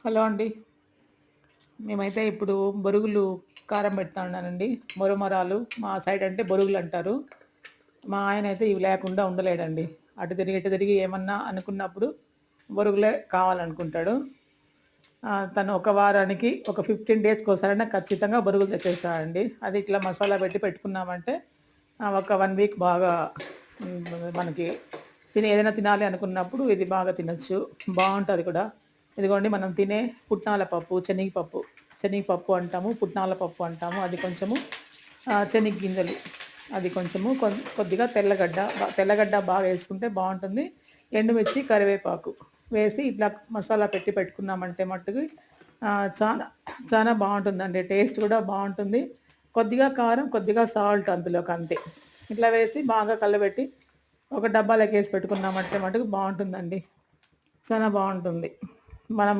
Hello అండి. మేమైతే ఇప్పుడు బొరుగులు కారం పెడతాన్నానండి. మొరమరాలు మా సైడ్ అంటే బొరుగులంటారు. మా ఆయనైతే ఇవి లేకుండా ఉండలేడండి. అటు తిరిగి, ఇటు తిరిగి ఏమన్నా అనుకున్నప్పుడు బొరుగులే కావాలనుకుంటాడు. తను ఒక వారానికి ఒక 15 డేస్‌కోసారైనా ఖచ్చితంగా బొరుగులు తెచ్చేస్తాడండి. అది ఇట్లా మసాలా పెట్టి పెట్టుకున్నామంటే ఒక 1 వీక్ బాగా మనకి ఏదైనా తినాలి అనుకున్నప్పుడు ఇది బాగా తినొచ్చు. బావుంటది కూడా. ఇదిగోండి మనం తినే పుట్నాల పప్పు, శనగపప్పు. శనగపప్పు అంటాము, పుట్నాల పప్పు అంటాము. అది కొంచెము శనగ గింజలు. అది కొంచెము కొద్దిగా తెల్లగడ్డ బాగా యేసుకుంటే బావుంటుంది. ఎండుమిర్చి, కరివేపాకు వేసి ఇట్లా మసాలా పెట్టి పెట్టుకున్నామంటే మట్టుకు చానా చానా బావుంటుందండి. టేస్ట్ కూడా బావుంటుంది. కొద్దిగా కారం, కొద్దిగా సాల్ట్ అందులోకంతే. ఇట్లా వేసి బాగా కలబెట్టి ఒక డబ్బాలోకేసి పెట్టుకున్నామంటే మటుకు బావుంటుందండి. చాలా బావుంటుంది. మనం